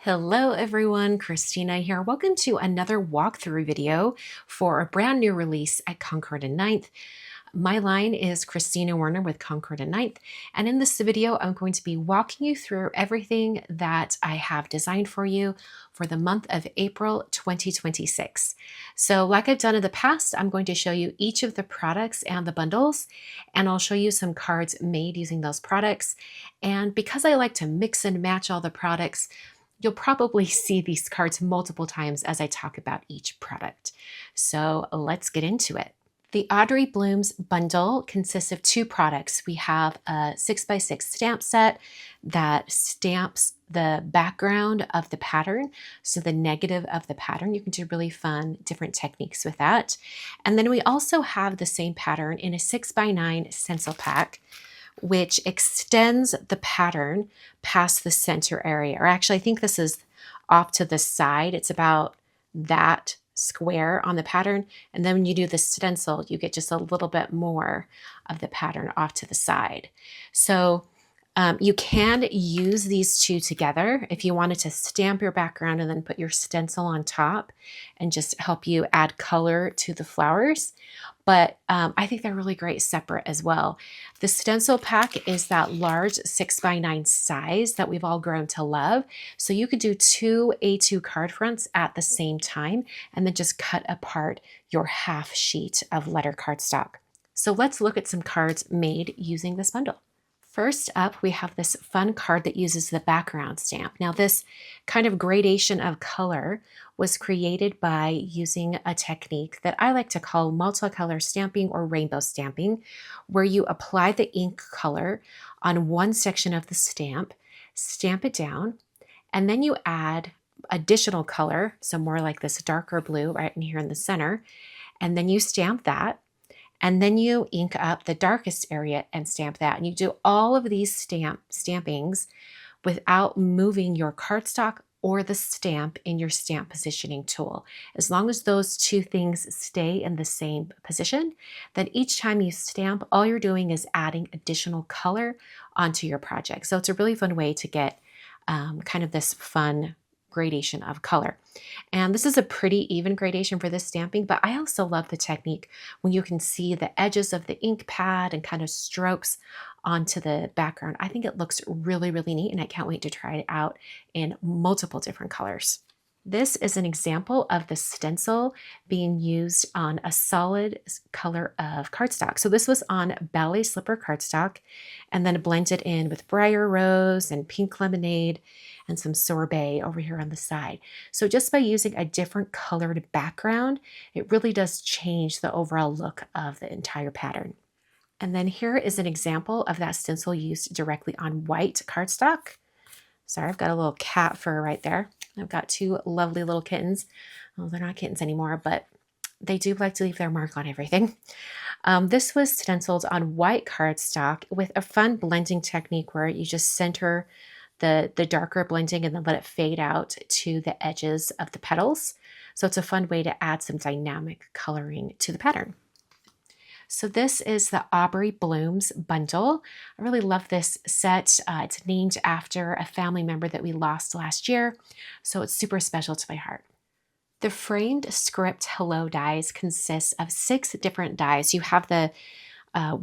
Hello everyone, Kristina here. Welcome to another walkthrough video for a brand new release at Concord 9th. My line is Kristina Werner with Concord 9th, and in this video I'm going to be walking you through everything that I have designed for you for the month of April 2026. So like I've done in the past, I'm going to show you each of the products and the bundles, and I'll show you some cards made using those products. And because I like to mix and match all the products, you'll probably see these cards multiple times as I talk about each product. So let's get into it. The Aubrey Blooms bundle consists of two products. We have a 6x6 stamp set that stamps the background of the pattern, so the negative of the pattern. You can do really fun different techniques with that. And then we also have the same pattern in a 6x9 stencil pack, which extends the pattern past the center area. Or actually, I think this is off to the side. It's about that square on the pattern. And then when you do the stencil, you get just a little bit more of the pattern off to the side. So you can use these two together if you wanted to stamp your background and then put your stencil on top and just help you add color to the flowers. But I think they're really great separate as well. The stencil pack is that large 6x9 size that we've all grown to love. So you could do two A2 card fronts at the same time and then just cut apart your half sheet of letter cardstock. So let's look at some cards made using this bundle. First up, we have this fun card that uses the background stamp. Now, this kind of gradation of color was created by using a technique that I like to call multicolor stamping or rainbow stamping, where you apply the ink color on one section of the stamp it down, and then you add additional color, so more like this darker blue right in here in the center, and then you stamp that. And then you ink up the darkest area and stamp that. And you do all of these stampings without moving your cardstock or the stamp in your stamp positioning tool. As long as those two things stay in the same position, then each time you stamp, all you're doing is adding additional color onto your project. So it's a really fun way to get kind of this fun gradation of color. And this is a pretty even gradation for this stamping, but I also love the technique when you can see the edges of the ink pad and kind of strokes onto the background. I think it looks really, really neat, and I can't wait to try it out in multiple different colors. This is an example of the stencil being used on a solid color of cardstock. So this was on ballet slipper cardstock and then blended in with briar rose and pink lemonade and some sorbet over here on the side. So just by using a different colored background, it really does change the overall look of the entire pattern. And then here is an example of that stencil used directly on white cardstock. Sorry, I've got a little cat fur right there. I've got two lovely little kittens. Well, they're not kittens anymore, but they do like to leave their mark on everything. This was stenciled on white cardstock with a fun blending technique where you just center the darker blending and then let it fade out to the edges of the petals. So it's a fun way to add some dynamic coloring to the pattern. So this is the Aubrey Blooms bundle. I really love this set. It's named after a family member that we lost last year, so it's super special to my heart. The framed script hello dies consists of 6 different dies. You have the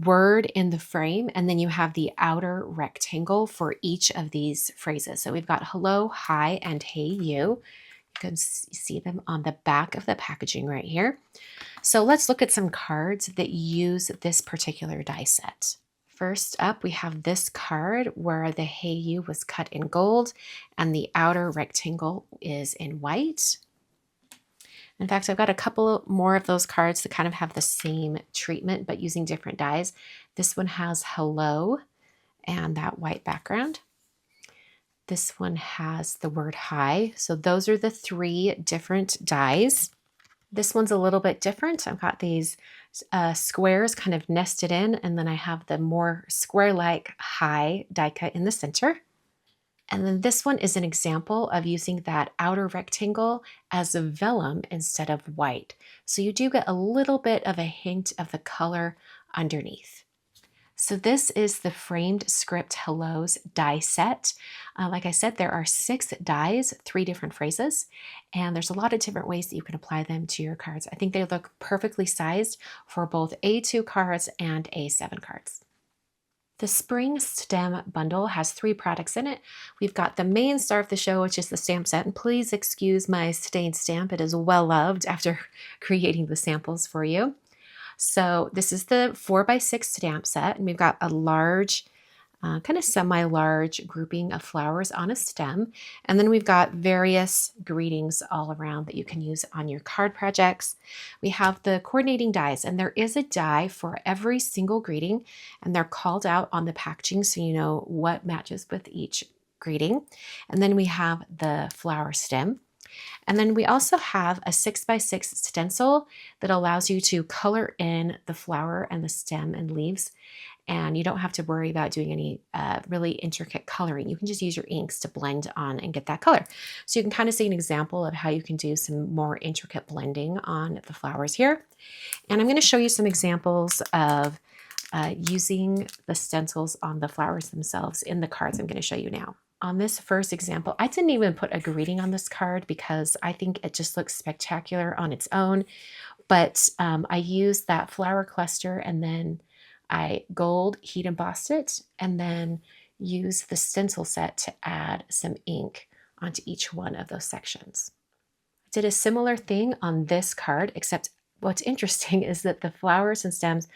word in the frame, and then you have the outer rectangle for each of these phrases. So we've got hello, hi, and hey you. You can see them on the back of the packaging right here. So let's look at some cards that use this particular die set. First up, we have this card where the hey you was cut in gold and the outer rectangle is in white. In fact, I've got a couple more of those cards that kind of have the same treatment, but using different dies. This one has hello and that white background. This one has the word hi. So those are the 3 different dies. This one's a little bit different. I've got these squares kind of nested in, and then I have the more square-like hi die cut in the center. And then this one is an example of using that outer rectangle as a vellum instead of white. So you do get a little bit of a hint of the color underneath. So this is the Framed Script Hellos die set. Like I said, there are 6 dies, 3 different phrases, and there's a lot of different ways that you can apply them to your cards. I think they look perfectly sized for both A2 cards and A7 cards. The Spring Stem Bundle has 3 products in it. We've got the main star of the show, which is the stamp set, and please excuse my stained stamp. It is well loved after creating the samples for you. So this is the 4x6 stamp set, and we've got a large, kind of semi-large grouping of flowers on a stem. And then we've got various greetings all around that you can use on your card projects. We have the coordinating dies, and there is a die for every single greeting, and they're called out on the packaging so you know what matches with each greeting. And then we have the flower stem. And then we also have a 6x6 stencil that allows you to color in the flower and the stem and leaves. And you don't have to worry about doing any really intricate coloring. You can just use your inks to blend on and get that color. So you can kind of see an example of how you can do some more intricate blending on the flowers here. And I'm going to show you some examples of using the stencils on the flowers themselves in the cards I'm going to show you now. On this first example, I didn't even put a greeting on this card because I think it just looks spectacular on its own. But I used that flower cluster and then I gold heat embossed it and then used the stencil set to add some ink onto each one of those sections. I did a similar thing on this card, except what's interesting is that the flowers and stems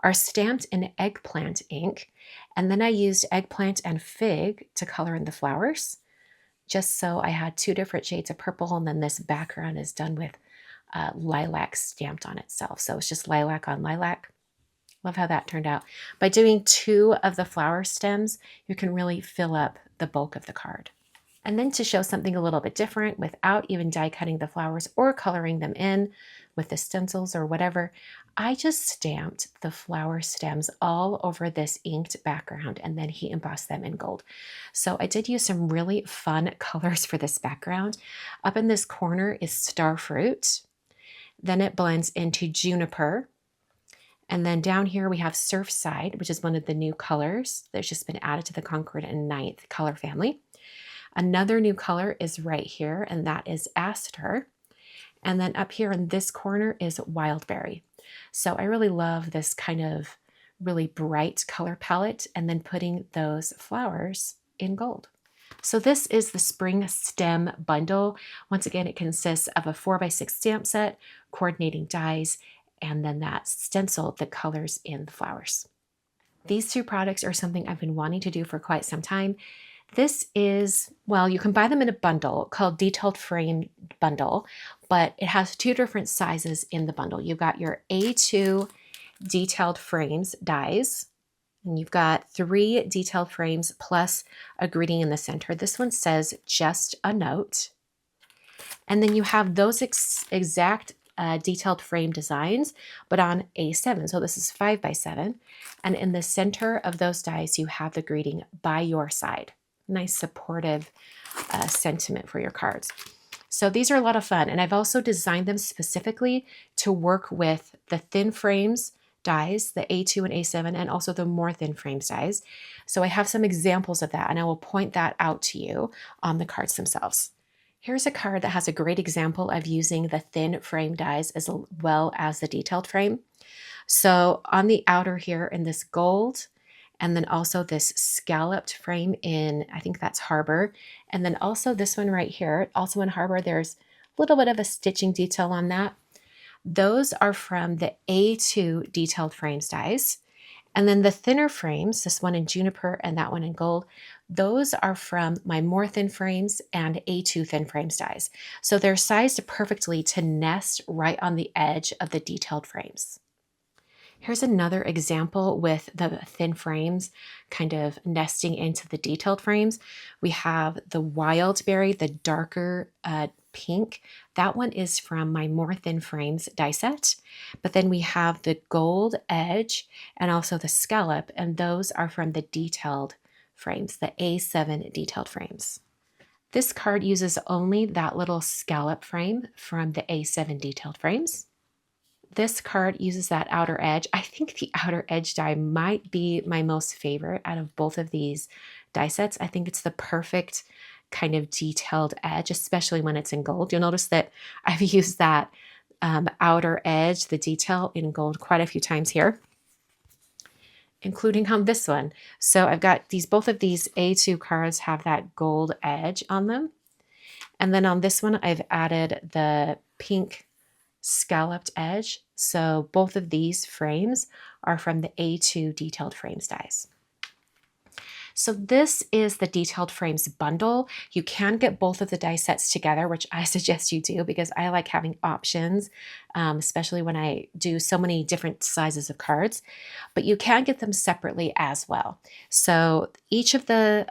are stamped in eggplant ink. And then I used eggplant and fig to color in the flowers, just so I had 2 different shades of purple, and then this background is done with lilac stamped on itself. So it's just lilac on lilac. Love how that turned out. By doing 2 of the flower stems, you can really fill up the bulk of the card. And then to show something a little bit different without even die cutting the flowers or coloring them in with the stencils or whatever, I just stamped the flower stems all over this inked background and then heat embossed them in gold. So I did use some really fun colors for this background. Up in this corner is starfruit. Then it blends into juniper. And then down here we have Surfside, which is one of the new colors that's just been added to the Concord 9th color family. Another new color is right here, and that is Aster. And then up here in this corner is Wildberry. So I really love this kind of really bright color palette and then putting those flowers in gold. So this is the Spring Stem Bundle. Once again, it consists of a 4x6 stamp set, coordinating dies, and then that stencil that colors in the flowers. These 2 products are something I've been wanting to do for quite some time. This is, well, you can buy them in a bundle called Detailed Frame Bundle, but it has 2 different sizes in the bundle. You've got your A2 detailed frames dies, and you've got 3 detailed frames plus a greeting in the center. This one says just a note. And then you have those exact detailed frame designs, but on A7. So this is 5x7. And in the center of those dies, you have the greeting by your side. Nice supportive sentiment for your cards. So these are a lot of fun. And I've also designed them specifically to work with the thin frames dies, the A2 and A7, and also the more thin frames dies. So I have some examples of that, and I will point that out to you on the cards themselves. Here's a card that has a great example of using the thin frame dies as well as the detailed frame. So on the outer here in this gold, and then also this scalloped frame in, I think that's Harbor. And then also this one right here, also in Harbor, there's a little bit of a stitching detail on that. Those are from the A2 detailed frames dies. And then the thinner frames, this one in Juniper and that one in Gold, those are from my more thin frames and A2 thin frames dies. So they're sized perfectly to nest right on the edge of the detailed frames. Here's another example with the thin frames kind of nesting into the detailed frames. We have the Wildberry, the darker pink. That one is from my more thin frames die set. But then we have the gold edge and also the scallop, and those are from the detailed frames, the A7 detailed frames. This card uses only that little scallop frame from the A7 detailed frames. This card uses that outer edge. I think the outer edge die might be my most favorite out of both of these die sets. I think it's the perfect kind of detailed edge, especially when it's in gold. You'll notice that I've used that outer edge, the detail in gold quite a few times here, including on this one. So I've got both of these A2 cards have that gold edge on them. And then on this one, I've added the pink scalloped edge. So both of these frames are from the A2 Detailed Frames dies. So this is the Detailed Frames bundle. You can get both of the die sets together, which I suggest you do because I like having options, especially when I do so many different sizes of cards. But you can get them separately as well. So each of the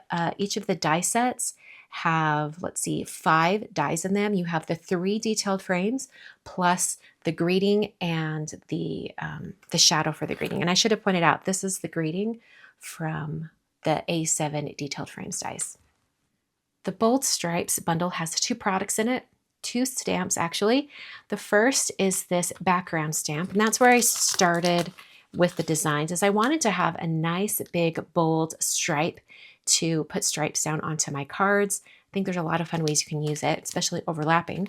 die sets have, let's see, 5 dies in them. You have the 3 detailed frames plus the greeting and the shadow for the greeting. And I should have pointed out, this is the greeting from the A7 detailed frames dies. The Bold Stripes bundle has 2 products in it, 2 stamps actually. The first is this background stamp, and that's where I started with the designs, is I wanted to have a nice big bold stripe to put stripes down onto my cards. I think there's a lot of fun ways you can use it, especially overlapping.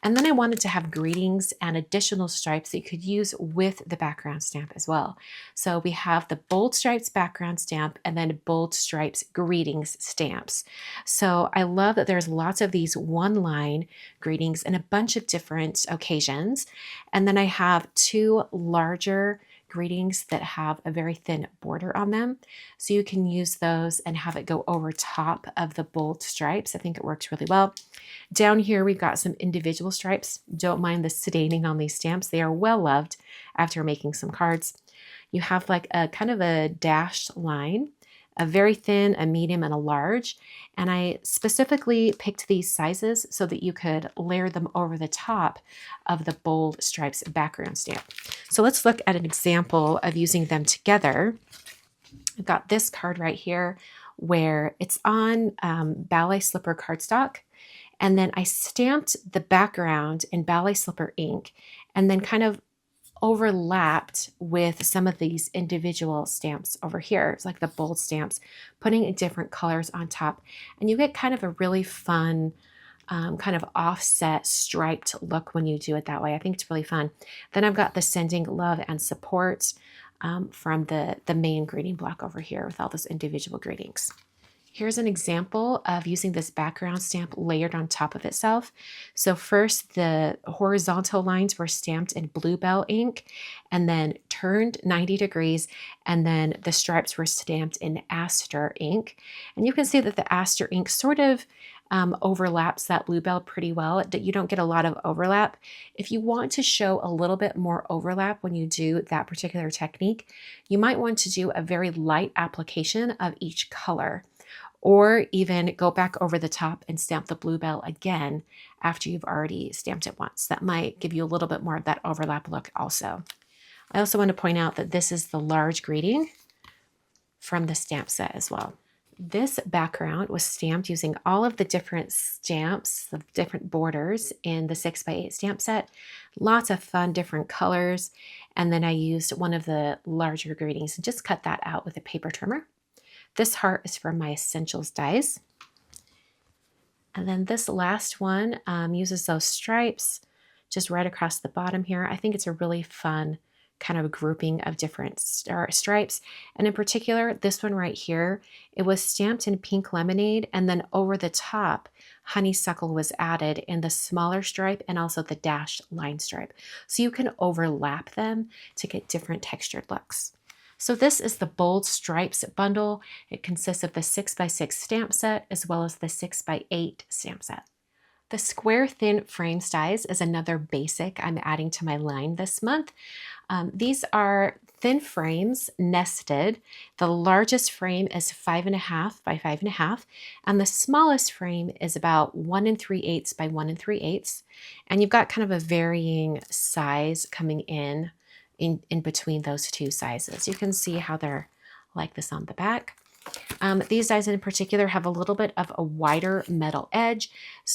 And then I wanted to have greetings and additional stripes that you could use with the background stamp as well. So we have the Bold Stripes background stamp and then Bold Stripes greetings stamps. So I love that there's lots of these one-line greetings in a bunch of different occasions. And then I have 2 larger greetings that have a very thin border on them. So you can use those and have it go over top of the bold stripes. I think it works really well. Down here, we've got some individual stripes. Don't mind the staining on these stamps. They are well loved after making some cards. You have like a kind of a dashed line, a very thin, a medium, and a large. And I specifically picked these sizes so that you could layer them over the top of the Bold Stripes background stamp. So let's look at an example of using them together. I've got this card right here where it's on ballet slipper cardstock. And then I stamped the background in ballet slipper ink and then kind of overlapped with some of these individual stamps over here. It's like the bold stamps, putting different colors on top. And you get kind of a really fun kind of offset striped look when you do it that way. I think it's really fun. Then I've got the Sending Love and Support from the main greeting block over here with all those individual greetings. Here's an example of using this background stamp layered on top of itself. So first, the horizontal lines were stamped in Bluebell ink and then turned 90 degrees, and then the stripes were stamped in Aster ink. And you can see that the Aster ink sort of overlaps that Bluebell pretty well. You don't get a lot of overlap. If you want to show a little bit more overlap when you do that particular technique, you might want to do a very light application of each color, or even go back over the top and stamp the Bluebell again after you've already stamped it once. That might give you a little bit more of that overlap look also. I also want to point out that this is the large greeting from the stamp set as well. This background was stamped using all of the different stamps, the different borders in the 6x8 stamp set. Lots of fun different colors. And then I used one of the larger greetings and just cut that out with a paper trimmer. This heart is from my Essentials dies. And then this last one uses those stripes just right across the bottom here. I think it's a really fun kind of grouping of different stripes. And in particular, this one right here, it was stamped in Pink Lemonade, and then over the top, Honeysuckle was added in the smaller stripe and also the dashed line stripe. So you can overlap them to get different textured looks. So this is the Bold Stripes bundle. It consists of the 6x6 stamp set as well as the 6x8 stamp set. The Square Thin Frame dies is another basic I'm adding to my line this month. These are thin frames nested. The largest frame is 5.5 by 5.5, and the smallest frame is about 1 3/8 by 1 3/8. And you've got kind of a varying size coming in between those two sizes. You can see how they're like this on the back. These dies in particular have a little bit of a wider metal edge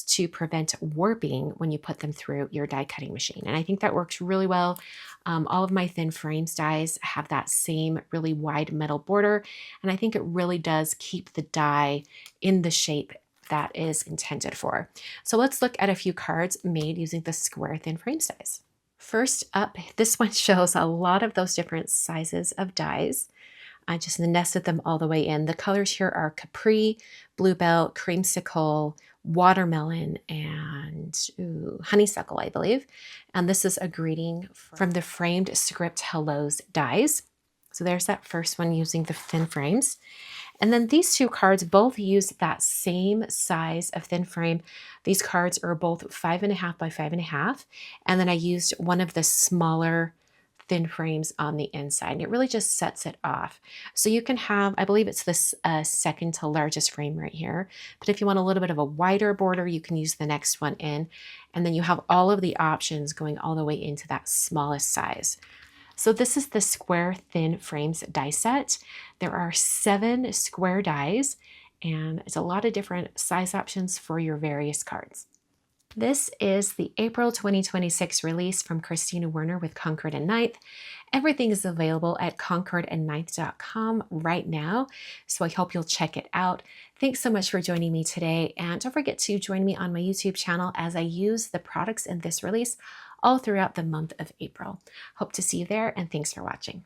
to prevent warping when you put them through your die cutting machine. And I think that works really well. All of my thin frames dies have that same really wide metal border, and I think it really does keep the die in the shape that is intended for. So let's look at a few cards made using the square thin frame dies. First up, this one shows a lot of those different sizes of dies. I just nested them all the way in. The colors here are Capri, Bluebell, Creamsicle, Watermelon, and Honeysuckle, I believe. And this is a greeting from the framed script Hellos dies. So there's that first one using the thin frames. And then these two cards both use that same size of thin frame. These cards are both 5.5 by 5.5. And then I used one of the smaller thin frames on the inside, and it really just sets it off. So you can have, I believe it's this second to largest frame right here, but if you want a little bit of a wider border, you can use the next one in, and then you have all of the options going all the way into that smallest size. So this is the square thin frames die set. There are 7 square dies, and it's a lot of different size options for your various cards. This is the April 2026 release from Kristina Werner with Concord 9th. Everything is available at concord9th.com right now, so I hope you'll check it out. Thanks so much for joining me today, and don't forget to join me on my YouTube channel as I use the products in this release all throughout the month of April. Hope to see you there, and thanks for watching.